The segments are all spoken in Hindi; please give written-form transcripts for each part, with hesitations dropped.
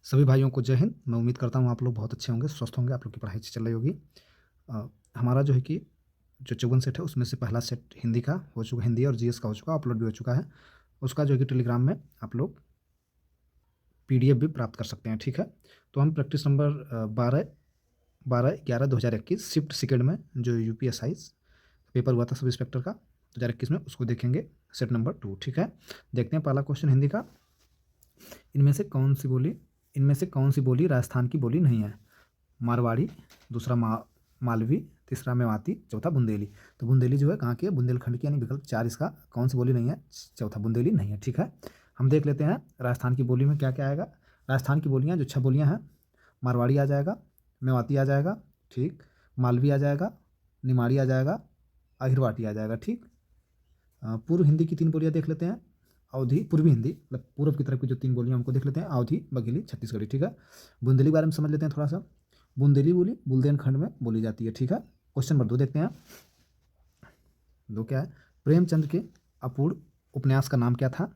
सभी भाइयों को जय हिंद। मैं उम्मीद करता हूँ आप लोग बहुत अच्छे होंगे, स्वस्थ होंगे, आप लोग की पढ़ाई अच्छी चल रही होगी। हमारा जो है कि जो 54 सेट है उसमें से पहला सेट हिंदी का हो चुका, हिंदी और जीएस का हो चुका, अपलोड भी हो चुका है। उसका जो है कि टेलीग्राम में आप लोग पीडीएफ भी प्राप्त कर सकते हैं, ठीक है। तो हम प्रैक्टिस नंबर 12/11/2021 शिफ्ट सेकेंड में जो यूपीएसआई पेपर हुआ था सब इंस्पेक्टर का 2021 में, उसको देखेंगे। सेट नंबर 2, ठीक है। देखते हैं पहला क्वेश्चन हिंदी का। इनमें से कौन सी बोली राजस्थान की बोली नहीं है? मारवाड़ी, दूसरा मालवी, तीसरा मेवाती, चौथा बुंदेली। तो बुंदेली जो है कहाँ की है? बुंदेलखंड की, यानी विकल्प 4 इसका कौन सी बोली नहीं है? चौथा बुंदेली नहीं है, ठीक है। हम देख लेते हैं राजस्थान की बोली में क्या क्या आएगा। राजस्थान की बोलियाँ जो 6 बोलियाँ हैं, मारवाड़ी आ जाएगा, मेवाती आ जाएगा, ठीक, मालवी आ जाएगा, निमाड़ी आ जाएगा, अहिरवाटी आ जाएगा, ठीक। पूर्व हिंदी की 3 बोलियाँ देख लेते हैं। अवधी, पूर्वी हिंदी मतलब पूर्व की तरफ की जो 3 बोलियाँ उनको देख लेते हैं। अवधी, बघेली, छत्तीसगढ़ी, ठीक है। बुंदेली के बारे में समझ लेते हैं थोड़ा सा। बुंदेली बोली बुंदेलखंड में बोली जाती है, ठीक है। क्वेश्चन नंबर 2 देखते हैं। 2 क्या है? प्रेमचंद के अपूर्ण उपन्यास का नाम क्या था?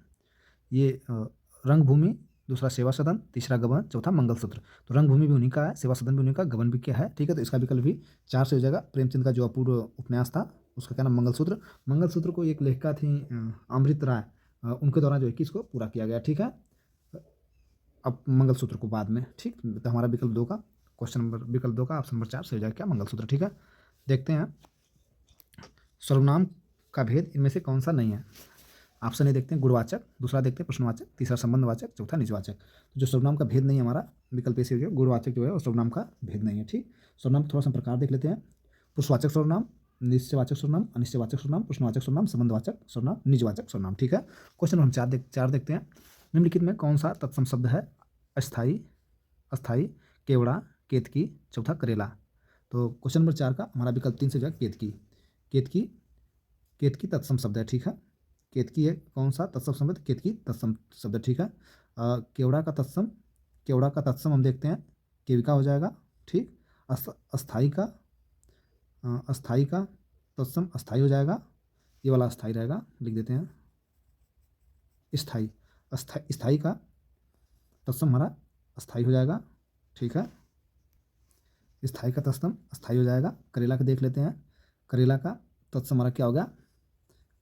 ये रंगभूमि, दूसरा सेवा सदन, तीसरा गबन, चौथा मंगलसूत्र। तो रंगभूमि भी उन्हीं का है, सेवा सदन भी उन्हीं का, गबन भी क्या है, ठीक है। तो इसका विकल्प भी 4 से हो जाएगा। प्रेमचंद का जो अपूर्व उपन्यास था उसका क्या नाम? मंगलसूत्र। मंगलसूत्र को एक लेखिका थी अमृत राय, उनके द्वारा जो है कि इसको पूरा किया गया, ठीक है। अब मंगलसूत्र को बाद में, ठीक। तो हमारा विकल्प 2 का क्वेश्चन नंबर, विकल्प 2 का ऑप्शन नंबर 4 से हो जाएगा क्या? मंगलसूत्र, ठीक है। देखते हैं सर्वनाम का भेद इनमें से कौन सा नहीं है? ऑप्शन ए देखते हैं गुणवाचक, दूसरा देखते हैं प्रश्नवाचक, तीसरा संबंधवाचक, चौथा निजवाचक। तो जो सर्वनाम का भेद नहीं है हमारा विकल्प ए से हो गया। गुणवाचक जो है वो सर्वनाम का भेद नहीं है, ठीक। सर्वनाम थोड़ा सा प्रकार देख लेते हैं। पुरुषवाचक सर्वनाम, निश्चयवाचक सर्वनाम, अनिश्चयवाचक सर्वनाम, प्रश्नवाचक सर्वनाम, संबंधवाचक सर्वनाम, निजवाचक सर्वनाम, ठीक है। क्वेश्चन नंबर 4 देखते हैं। निम्नलिखित में कौन सा तत्सम शब्द है? अस्थाई, अस्थाई, केवड़ा, केतकी, चौथा करेला। तो क्वेश्चन नंबर 4 का हमारा विकल्प 3 से जो है केतकी। केतकी, केतकी तत्सम शब्द है, ठीक है। केतकी है कौन सा तत्सम शब्द? केतकी तत्सम शब्द, ठीक है। केवड़ा का तत्सम, केवड़ा का तत्सम हम देखते हैं केविका हो जाएगा, ठीक। अस्थाई का, अस्थाई का तत्सम अस्थाई हो जाएगा, ये वाला अस्थाई रहेगा, लिख देते हैं स्थाई। स्थाई का तत्सम हमारा अस्थाई हो जाएगा, ठीक है। स्थाई का तत्सम अस्थाई हो जाएगा। करेला का देख लेते हैं। करेला का तत्सम हमारा क्या होगा?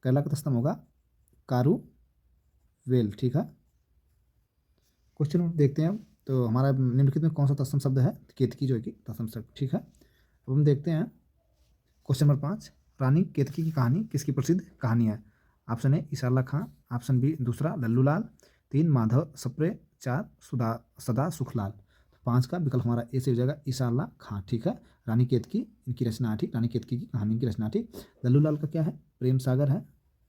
करेला का तत्सम होगा कारू वेल, ठीक है। क्वेश्चन देखते हैं। तो हमारा निम्नलिखित में कौन सा तत्सम शब्द है? केतकी जो है कि तत्सम शब्द, ठीक है। अब हम देखते हैं क्वेश्चन नंबर 5। रानी केतकी की कहानी किसकी प्रसिद्ध कहानी है? Option A Insha Allah Khan, option B दूसरा लल्लू लाल, 3 माधव सप्रे, 4 सदा सुखलाल। 5 का विकल्प हमारा ए से हो जाएगा ईसाला खां, ठीक है। रानी केतकी इनकी रचना है, ठीक। रानी केतकी की कहानी की रचना, ठीक। लल्लू लाल का क्या है? प्रेम सागर है,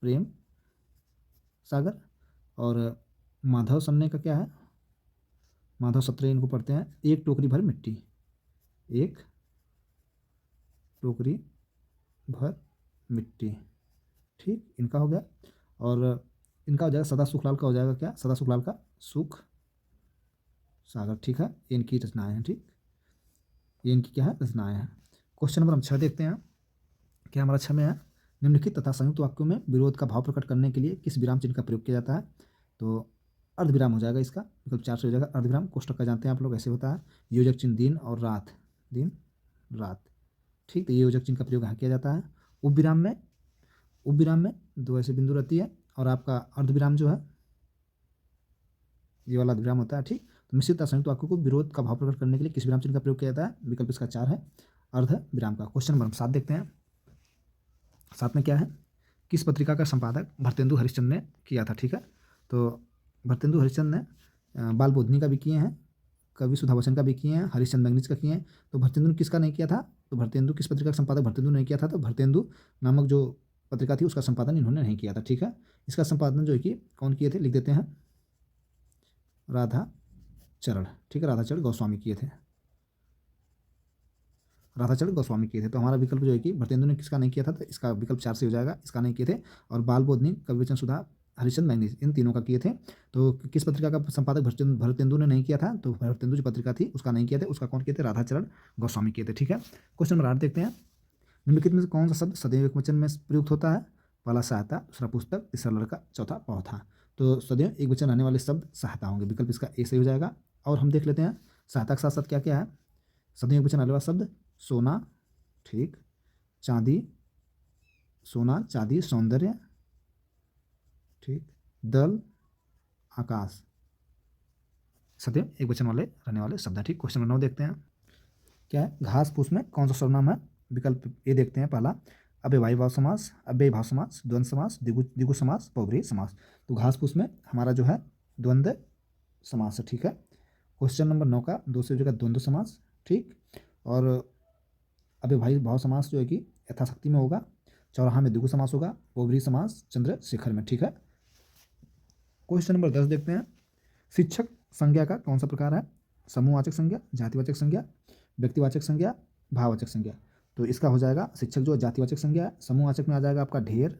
प्रेम सागर। और माधव सन्ने का क्या है? माधव सप्रे इनको पढ़ते हैं एक टोकरी भर मिट्टी, एक टोकरी भर मिट्टी, ठीक, इनका हो गया। और इनका हो जाएगा सदा सुखलाल का हो जाएगा क्या? सदा सुखलाल का सुख सागर, ठीक है। ये इनकी रचनाएं हैं, ठीक। ये इनकी क्या है? रचनाएं हैं। क्वेश्चन नंबर हम 6 देखते हैं। क्या हमारा 6 में है? निम्नलिखित तथा संयुक्त वाक्यों में विरोध का भाव प्रकट करने के लिए किस विराम चिन्ह का प्रयोग किया जाता है? तो अर्धविराम हो जाएगा इसका, विकल्प 4 से हो जाएगा अर्धविराम। कोष्टक का जानते हैं आप लोग, ऐसे होता है। योजक चिन्ह दिन और रात, दिन रात, ठीक। तो ये योजक चिन्ह का प्रयोग यहाँ किया जाता है। उपविराम में, उपविराम में 2 ऐसे बिंदु रहती है। और आपका अर्धविराम जो है ये वाला अर्धविराम होता है, ठीक। तो मिश्रित तथा संयुक्त वाक्यों को विरोध का भाव प्रकट करने के लिए किस विराम चिन्ह का प्रयोग किया जाता है? विकल्प इसका 4 है, अर्धविराम का। क्वेश्चन नंबर 7 देखते हैं। 7 में क्या है? किस पत्रिका का संपादक भरतेंदु हरिश्चंद्र ने किया था, ठीक है। तो भरतेंदु हरिश्चंद्र ने बाल बोधनी का भी किए हैं, कवि सुधा बच्चन का भी किए हैं, हरिश्चंद्र मैगनीज का किए हैं। तो भरतेंदु ने किसका नहीं किया था? तो भरतेंदु किस पत्रिका का संपादक भरतेंदु ने किया था? तो भरतेंदु नामक जो पत्रिका थी उसका संपादन इन्होंने नहीं किया था, ठीक है। इसका संपादन जो है कि कौन किए थे? लिख देते हैं राधा चरण, ठीक है। राधा चरण गोस्वामी किए थे, राधाचरण गोस्वामी किए थे। तो हमारा विकल्प जो है कि भरतेंदु ने किसका नहीं किया था? तो इसका विकल्प 4 से हो जाएगा, इसका नहीं किए थे। और बाल बोधनी, कविवचन सुधा, हरिश्चंद्र मैगनीज, इन तीनों का किए थे। तो किस पत्रिका का संपादक भरतेंदु ने नहीं किया था? तो भरतेंदु जो पत्रिका थी उसका नहीं किए थे, उसका कौन किए थे? राधाचरण गोस्वामी किए थे, ठीक है। क्वेश्चन नंबर 8 देखते हैं। निम्नलिखित में से कौन सा शब्द सदैव एकवचन में प्रयुक्त होता है? पहला सहायता, दूसरा पुस्तक, तीसरा लड़का, चौथा पौधा। तो सदैव एक वचन रहने वाले शब्द सहायता होंगे, विकल्प इसका ए से हो जाएगा। और हम देख लेते हैं सहायता के साथ साथ क्या क्या है। शब्द एक वचन वाले शब्द सोना, ठीक, चांदी, सोना चांदी सौंदर्य, ठीक, दल, आकाश, सदैव एक वचन वाले रहने वाले शब्द हैं, ठीक। क्वेश्चन नंबर 9 देखते हैं क्या है। घास फूस में कौन सा सर्वनाम है? विकल्प ए देखते हैं। पहला अव्ययभावी भाव समास, अव्ययी भाव समास, द्वंद्व समास, द्विगु समास, बहुब्रीहि समास। तो घास फूस में हमारा जो है द्वंद्व समास है, ठीक है। क्वेश्चन नंबर 9 का दो से जगह द्वंद्व समास, ठीक। और अव्ययभावी भाव समास जो है कि यथाशक्ति में होगा, चौराहा में द्विगु समास होगा, बहुब्रीहि समास चंद्रशेखर में, ठीक है। क्वेश्चन नंबर 10 देखते हैं। शिक्षक संज्ञा का कौन सा प्रकार है? समूहवाचक संज्ञा, जातिवाचक संज्ञा, व्यक्तिवाचक संज्ञा, भाववाचक संज्ञा। तो इसका हो जाएगा शिक्षक जो जातिवाचक संज्ञा है। समूहवाचक में आ जाएगा आपका ढेर,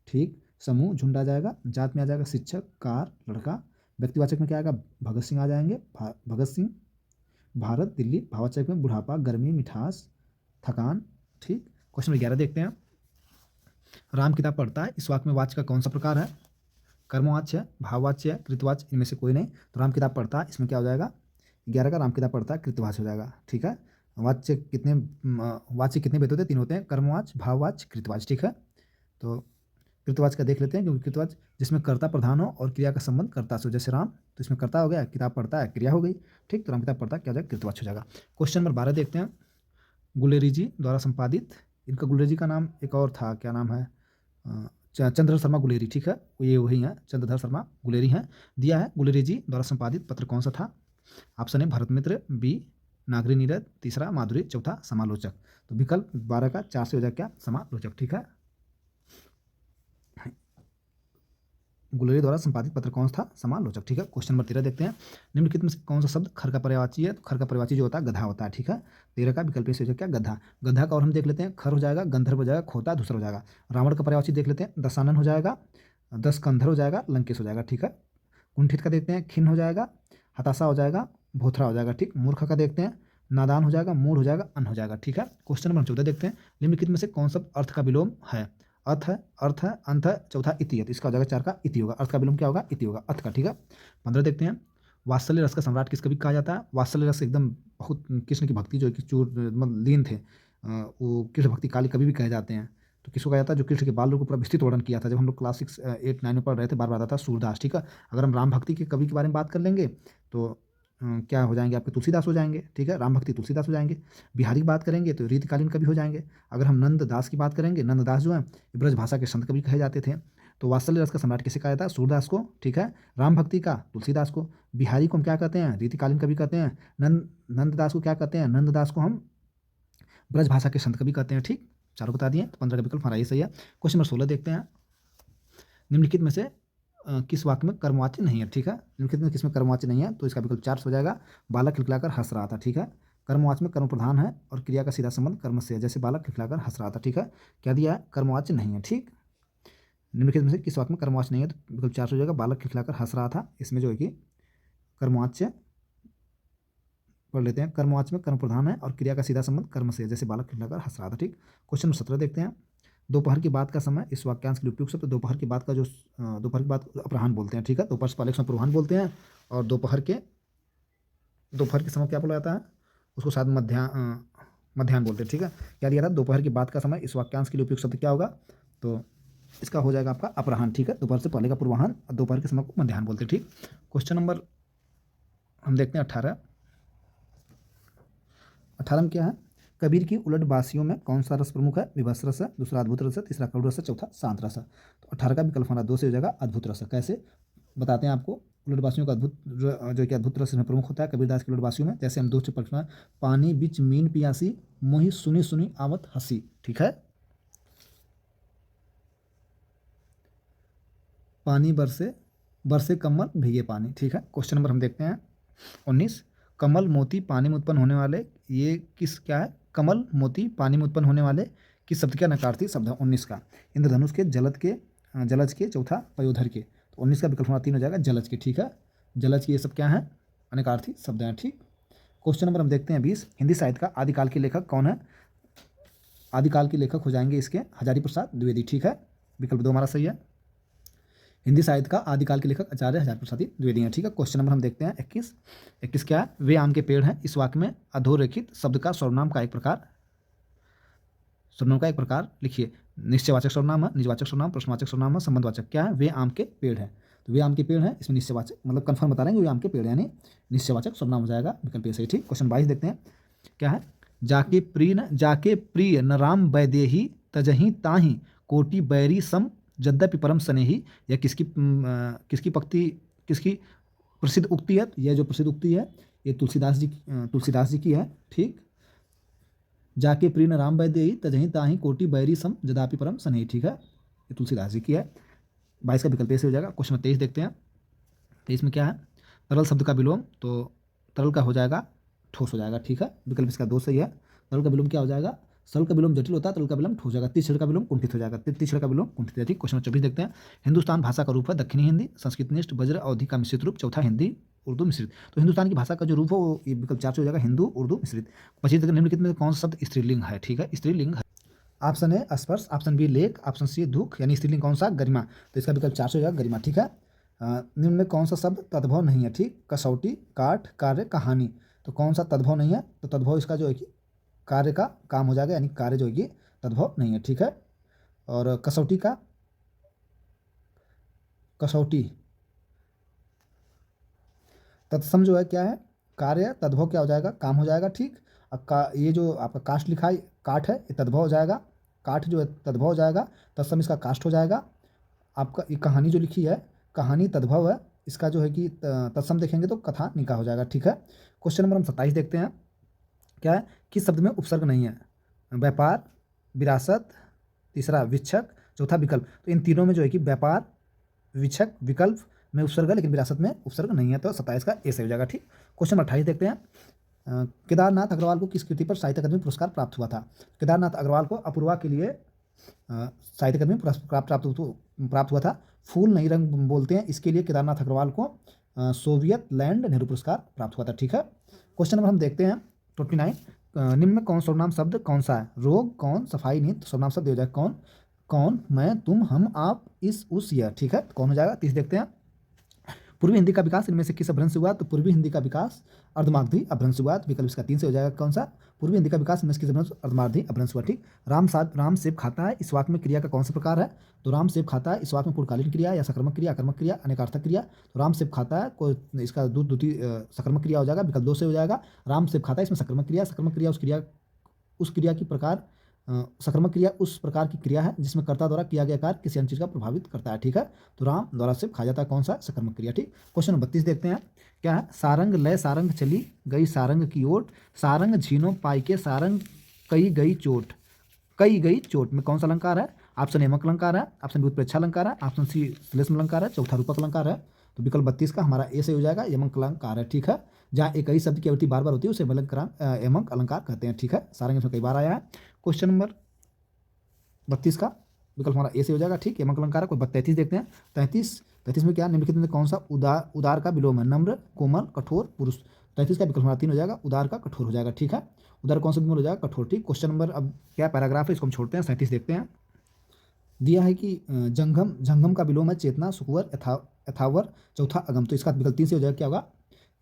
ठीक, समूह झुंड आ जाएगा। जात में आ जाएगा शिक्षक, कार, लड़का। व्यक्तिवाचक में क्या आएगा? भगत सिंह आ जाएंगे, भगत सिंह, भारत, दिल्ली। भाववाचक में बुढ़ापा, गर्मी, मिठास, थकान, ठीक। क्वेश्चन नंबर 11 देखते हैं। राम किताब पढ़ता है, इस वाक्य में वाच्य का कौन सा प्रकार है? कर्मवाच्य, भाववाच्य, कृतवाच्य, इनमें से कोई नहीं। तो राम किताब पढ़ता है, इसमें क्या हो जाएगा? 11 का राम किताब पढ़ता है कृतवाच्य हो जाएगा, ठीक है। वाच्य कितने भेद होते हैं? 3 होते हैं, कर्मवाच्य, भाववाच्य, कृतवाच्य, ठीक है। तो कृतवाच्य का देख लेते हैं, क्योंकि कृतवाच्य जिसमें कर्ता प्रधान हो और क्रिया का संबंध कर्ता से हो, जैसे राम, तो इसमें कर्ता हो गया, किताब पढ़ता है क्रिया हो गई, ठीक। तो राम किताब पढ़ता है क्या हो जाएगा? कृतवाच्य हो जाएगा। क्वेश्चन नंबर 12 देखते हैं। गुलेरी जी द्वारा संपादित, इनका गुलेरी जी का नाम एक और था, क्या नाम है? चंद्रधर शर्मा गुलेरी, ठीक है, ये वही है, चंद्रधर शर्मा गुलेरी हैं। दिया है गुलेरी जी द्वारा संपादित पत्र कौन सा था? Option A Bharat Mitra, B Nagari Nirad, तीसरा माधुरी, चौथा समालोचक। तो विकल्प 12 का 4 से हो जाएगा क्या? समालोचक, ठीक है। गुलेरी द्वारा संपादित पत्र कौन सा था? समालोचक, ठीक है। क्वेश्चन नंबर 13 देखते हैं। निम्नलिखित में से कौन सा शब्द खर का पर्यायवाची है? तो खर का पर्यायवाची जो होता है गधा होता है, ठीक है। 13 का विकल्प से हो जाएगा क्या? गधा। गधा का और हम देख लेते हैं, खर हो जाएगा, गंधर्व हो जाएगा, खोता दूसरा हो जाएगा। रावण का पर्यायवाची देख लेते हैं, दशानन हो जाएगा, दशकंधर हो जाएगा, लंकेश हो जाएगा, ठीक है। कुंठित का देखते हैं, खिन्न हो जाएगा, हताशा हो जाएगा, भोथरा हो जाएगा, ठीक। मूर्ख का देखते हैं, नादान हो जाएगा, मूढ़ हो जाएगा, अन्न हो जाएगा, ठीक है। क्वेश्चन नंबर 14 देखते हैं। निम्नलिखित में से कौन सा अर्थ का विलोम है? अर्थ है, अर्थ है, अंत है, चौथा इति है। तो इसका हो जाएगा 4 का इति होगा। अर्थ का विलोम क्या होगा? इति होगा, अर्थ का, ठीक है। 15 देखते हैं। वात्सल्य रस का सम्राट किस कवि कहा जाता है? वात्सल्य रस एकदम बहुत कृष्ण की भक्ति जो है कि मतलब लीन थे, वो कृष्ण भक्ति काली कवि भी कहे जाते हैं। तो किसको कहा जाता है? जो कृष्ण के बाल को पूरा विस्तृत वर्णन किया था। जब हम लोग क्लास 6, 8, 9 में पढ़ रहे थे, बार बार आता था सूरदास, ठीक है। अगर हम राम भक्ति के कवि के बारे में बात कर लेंगे तो क्या हो जाएंगे आपके? तुलसीदास हो जाएंगे, ठीक है। राम भक्ति तुलसीदास हो जाएंगे। बिहारी की बात करेंगे तो रीतिकालीन कवि हो जाएंगे। अगर हम नंददास की बात करेंगे, नंददास जो है ब्रज भाषा के संत कवि कहे जाते थे। तो वात्सल्य रस का सम्राट किसे कहा जाता है? सूरदास को, ठीक है। राम भक्ति का तुलसीदास को। बिहारी को हम क्या कहते हैं? रीतिकालीन कवि कहते हैं। नंददास को क्या कहते हैं? नंददास को हम ब्रज भाषा के संत कवि कहते हैं, ठीक। चारों बता दिए। तो 15 का विकल्प हमारा ये सही है। क्वेश्चन नंबर 16 देखते हैं। निम्नलिखित में से किस वाक्य में कर्मवाच्य नहीं है, ठीक है। निम्नलिखित में किसमें कर्मवाच्य नहीं है? तो इसका विकल्प 4 हो जाएगा। बालक खिलखिलाकर हंस रहा था, ठीक है। कर्मवाच्य में कर्म प्रधान है और क्रिया का सीधा संबंध कर्म से है, जैसे बालक खिलखिलाकर हंस रहा था, ठीक है। क्या दिया है? कर्मवाच्य नहीं है, ठीक। निम्नलिखित में से किस वाक्य में कर्मवाच्य नहीं है? तो विकल्प 4 हो जाएगा। बालक खिलखिलाकर हंस रहा था, इसमें जो है कि कर्मवाच्य पढ़ लेते हैं। कर्मवाच्य में कर्म प्रधान है और क्रिया का सीधा संबंध कर्म से है, जैसे बालक खिलखिलाकर हंस रहा था, ठीक। क्वेश्चन नंबर 17 देखते हैं। दोपहर की बात का समय इस वाक्यांश के लिए उपयुक्त शब्द। दोपहर की बात का जो दोपहर की बात अपराह्न बोलते हैं, ठीक है। दोपहर से पहले समय पूर्वाह्न बोलते हैं और दोपहर के समय क्या बोला जाता है? उसको शायद मध्याह्न बोलते हैं, ठीक है। क्या दिया था? दोपहर की बात का समय इस वाक्यांश के लिए उपयुक्त शब्द क्या होगा? तो इसका हो जाएगा आपका अपराह्न, ठीक है। दोपहर से पहले का पूर्वाह्न और दोपहर के समय को मध्याह्न बोलते हैं, ठीक। क्वेश्चन नंबर हम देखते हैं 18 में क्या है? कबीर की उलट बासियों में कौन सा रस प्रमुख है? विभत्स रस है, दूसरा अद्भुत रस है, तीसरा करुण रस है, चौथा शांत रस है। तो 18 का विकल्प हमारा 2 से हो जाएगा अद्भुत रस है। कैसे बताते हैं आपको? उलट बासियों का जो कि अद्भुत रस में प्रमुख होता है कबीरदास की उलट बासियों में। जैसे हम 2 से पढ़ना, पानी बिच मीन पियासी, मोहि सुनी सुनी आवत हंसी, ठीक है। पानी बरसे, बरसे कमल भीगे पानी, ठीक है। क्वेश्चन नंबर हम देखते हैं 19। कमल मोती पानी में उत्पन्न होने वाले, ये किस क्या है? कमल मोती पानी में उत्पन्न होने वाले किस शब्द के अनकार्थी शब्द है? 19 का इंद्रधनुष के, जलज के, चौथा पयोधर के। तो 19 का विकल्प हमारा 3 हो जाएगा जलज के, ठीक है। जलज के ये सब क्या है? अनकार्थी शब्द हैं, ठीक। क्वेश्चन नंबर हम देखते हैं 20। हिंदी साहित्य का आदिकाल के लेखक कौन है? आदिकाल के लेखक हो जाएंगे इसके हजारी प्रसाद द्विवेदी, ठीक है। विकल्प 2 हमारा सही है। हिंदी साहित्य का आदिकाल के लेखक आचार्य हजारी प्रसाद द्विवेदी हैं। ठीक है, क्वेश्चन नंबर हम देखते हैं 21। 21 क्या है? वे आम के पेड़ हैं। इस वाक्य में अधोरेखित शब्द का सर्वनाम का एक प्रकार लिखिए। निश्चयवाचक सर्वनाम है, निजवाचक सर्वनाम, प्रश्नवाचक सर्वनाम है, संबंधवाचक। क्या है? वे आम के पेड़ हैं। तो वे आम के पेड़ हैं, इसमें निश्चयवाचक मतलब कंफर्म बता रहे हैं वे आम के पेड़ यानी निश्चयवाचक सर्वनाम हो जाएगा, विकल्प ए सही। ठीक, क्वेश्चन 22 देखते हैं क्या है? जाके प्रिय न राम वैदेही तजही ताही कोटि बैरी सम यद्यपि परम स्नेही। यह किसकी प्रसिद्ध उक्ति है? यह जो प्रसिद्ध उक्ति है ये तुलसीदास जी की है। ठीक, जाके प्रिय न राम वैदेही तजही ताही कोटि बैरी सम यद्यपि परम स्नेही। ठीक है, ये तुलसीदास जी की है। 22 का विकल्प ऐसे हो जाएगा। क्वेश्चन 23 देखते हैं। 23 में क्या है? तरल शब्द का विलोम, तो तरल का हो जाएगा ठोस हो जाएगा। ठीक है, विकल्प इसका 2 सही है। तरल का विलोम क्या हो जाएगा? सरल का विलोम जटिल होता है, तरल का विलोम ठोस हो जाएगा। तीसरे का विलोम कुंठित हो जाएगा, तीसरे का विलोम कुंठित है। ठीक, क्वेश्चन 24 देखते हैं। हिंदुस्तान भाषा का रूप है दक्षिणी हिंदी, संस्कृतनिष्ठ, ब्रज अवधि का मिश्रित रूप, चौथा हिंदी उर्दू मिश्रित। तो हिंदुस्तान की भाषा का जो रूप है वो ये विकल्प 4 से हो जाएगा, हिंदू उर्दू मिश्रित। 25 निम्नलिखित में कौन सा शब्द स्त्रीलिंग है? ठीक है, स्त्रीलिंग है। ऑप्शन ए स्पर्श, ऑप्शन बी लेख, ऑप्शन सी दुख, यानी स्त्रीलिंग कौन सा? गरिमा। तो इसका विकल्प 4 से हो जाएगा, गरिमा। ठीक है, निम्न में कौन सा शब्द तद्भव नहीं है? ठीक, कसौटी, काठ, कार्य, कहानी। तो कौन सा तद्भव नहीं है? तो तद्भव इसका जो है कि कार्य का काम हो जाएगा, यानी कार्य जो है कि तद्भव नहीं है। ठीक है, और कसौटी तत्सम जो है क्या है? कार्य, तद्भव क्या हो जाएगा? काम हो जाएगा। ठीक, अब ये जो आपका काष्ठ लिखा है काठ है, ये तद्भव हो जाएगा। काठ जो है तद्भव हो जाएगा, तत्सम इसका काष्ठ हो जाएगा। आपका ये कहानी जो लिखी है, कहानी तद्भव है, इसका जो है कि तत्सम देखेंगे तो कथा निका हो जाएगा। ठीक है, क्वेश्चन नंबर हम 27 देखते हैं क्या है? किस शब्द में उपसर्ग नहीं है? व्यापार, विरासत, तीसरा विक्षक, चौथा विकल्प। तो इन तीनों में जो है कि व्यापार, विक्षक, विकल्प में उपसर्ग है, लेकिन विरासत में उपसर्ग नहीं है। तो 27 का ए सही हो जाएगा। ठीक, क्वेश्चन 28 देखते हैं। केदारनाथ अग्रवाल को किस कृति पर साहित्य अकादमी पुरस्कार प्राप्त हुआ था? केदारनाथ अग्रवाल को अपूर्वा के लिए साहित्य अकादमी पुरस्कार प्राप्त हुआ था। फूल नहीं रंग बोलते हैं, इसके लिए केदारनाथ अग्रवाल को सोवियत लैंड नेहरू पुरस्कार प्राप्त हुआ था। ठीक है, क्वेश्चन नंबर हम देखते हैं 29। निम्न में कौन सर्वनाम शब्द कौन सा है? रोग, कौन, सफाई, नींद। तो सर्वनाम शब्द हो जाएगा कौन, कौन, मैं, तुम, हम, आप, इस, उस, यह। ठीक है, कौन हो जाएगा? 30 देखते हैं। पूर्वी हिंदी का विकास इनमें से किस अपभ्रंश से हुआ? तो पूर्वी हिंदी का विकास अर्धमागधी अपभ्रंश से हुआ। विकल्प इसका 3 से हो जाएगा कौन सा? पूर्वी हिंदी का विकास इनमें से किस अपभ्रंश? अर्धमागधी अपभ्रंश हुआ। ठीक, राम सेब खाता है, इस वाक्य में क्रिया का कौन सा प्रकार है? तो राम सेब खाता है, इस वाक्य में पूर्वकालीन क्रिया या सकर्मक क्रिया, आकर्मक क्रिया, अनेकार्थक क्रिया। तो राम सेब खाता है को इसका द्वितीय सकर्मक क्रिया हो जाएगा, विकल्प 2 से हो जाएगा। राम सेब खाता है, इसमें सकर्मक क्रिया उस क्रिया की प्रकार सकर्मक क्रिया उस प्रकार की क्रिया है जिसमें कर्ता द्वारा किया गया कार्य किसी अन्य चीज का प्रभावित करता है। ठीक है, तो राम द्वारा सेब खाया जाता है, कौन सा? सकर्मक क्रिया। ठीक, क्वेश्चन 32 देखते हैं क्या है? सारंग लय सारंग चली गई सारंग की ओट, सारंग झीनो पाई के सारंग कई गई चोट में कौन सा अलंकार है? ऑप्शन एमक अलंकार है, ऑप्शन बी उत्प्रेक्षा अलंकार है, ऑप्शन सी श्लेषम अलंकार है, चौथा रूपक अलंकार है। तो विकल्प 32 का हमारा ए से हो जाएगा, यमक अलंकार है। ठीक है, जहाँ एक ही शब्द की आवृत्ति बार बार होती है उसे यमक अलंकार कहते हैं। ठीक है, सारंग इसमें कई बार आया है। क्वेश्चन नंबर 32 का विकल्प हमारा ए से हो जाएगा। ठीक, यमक अलंकार है। कोई 33 देखते हैं। 33 में क्या? निम्नलिखित में कौन सा उदार का विलोम है? नम्र, कोमल, कठोर, पुरुष। 33 का विकल्प हमारा 3 हो जाएगा, उदार का कठोर हो जाएगा। ठीक है, उदार कौन सा विलोम हो जाएगा? कठोर। ठीक, क्वेश्चन नंबर अब क्या पैराग्राफ है इसको हम छोड़ते हैं। 37 देखते हैं। दिया है कि जंगम का विलोम है चेतना, सुकुवर, यथावर, चौथा अगम। तो इसका विकल्प 3 से हो जाएगा, क्या होगा?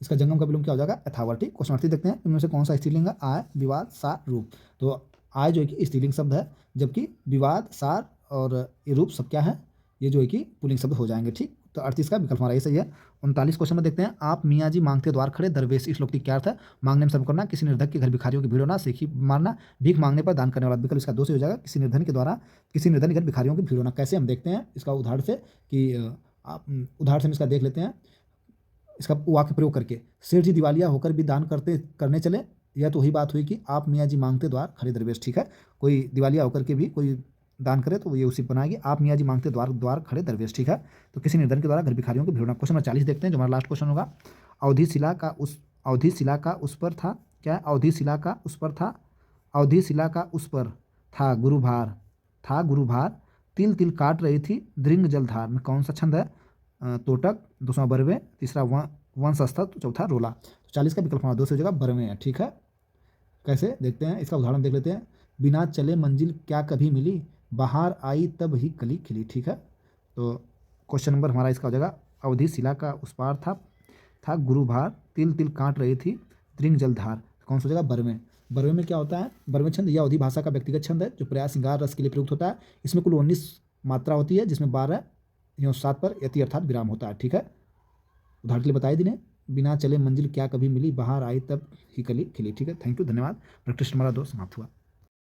इसका जंगम का विलोम क्या हो जाएगा? यथावर। ठीक, क्वेश्चन 38 देखते हैं। इनमें से कौन सा स्त्रीलिंग है? आय, विवाद, सार, रूप। तो आय जो है कि स्त्रीलिंग शब्द है, जबकि विवाद, सार और ये रूप सब क्या है? ये जो है कि पुल्लिंग शब्द हो जाएंगे। ठीक, तो 38 का विकल्प हमारा ये सही है। 39 क्वेश्चन में देखते हैं। आप मियाँ जी मांगते द्वार खड़े दरवेश, इस श्लोक की क्या अर्थ है? मांगने में शर्म करना, किसी निर्धक के घर भिखारियों की भीड़ होना, सीखी मारना, भीख मांगने पर दान करने वाला। विकल्प इसका 2 से हो जाएगा, किसी निर्धन के घर भिखारियों की भीड़ होना। कैसे हम देखते हैं इसका उदाहरण से कि उदाहरण से हम इसका देख लेते हैं, इसका वाक्य प्रयोग करके। सेठ जी दिवालिया होकर भी दान करने चले, यह तो वही बात हुई कि आप मियाँ जी मांगते द्वार खड़े दरवेश। ठीक है, कोई दिवालिया होकर के भी कोई दान करे तो ये उसी बनाएगी, आप मियाँ जी मांगते द्वार खड़े दरवेश। ठीक है, तो किसी निर्धन के द्वारा घर भिखारियों की भीड़ होना। क्वेश्चन नंबर 40 देखते हैं, जो हमारा लास्ट क्वेश्चन होगा। अवधि शिला का उस पर था क्या? अवधि शिला का उस पर था गुरुभार, तिल तिल काट रही थी दृंग जलधार में कौन सा छंद है? तोटक, दूसरा बरवे, तीसरा वंशस्थ, चौथा रोला। तो 40 का विकल्प हमारा 2 से हो जाएगा, बरवे है। ठीक है, कैसे देखते हैं इसका उदाहरण देख लेते हैं। बिना चले मंजिल क्या कभी मिली, बाहर आई तब ही कली खिली। ठीक है, तो क्वेश्चन नंबर हमारा इसका हो जाएगा अवधि शिला का उस पार था गुरुभार, तिल तिल काट रही थी दृंग जलधार। कौन सा हो जाएगा? बरवें। बरवें में क्या होता है? बरवें छंद यह अवधि भाषा का व्यक्तिगत छंद है जो प्रयास श्रृंगार रस के लिए प्रयुक्त होता है। इसमें कुल 19 मात्रा होती है जिसमें 12 एवं 7 पर यति अर्थात विराम होता है। ठीक है, उदाहरण के लिए बताई दी ने, बिना चले मंजिल क्या कभी मिली, बाहर आई तब ही कली खिली। ठीक है, थैंक यू, धन्यवाद। प्रैक्टिस हमारा 2 समाप्त हुआ।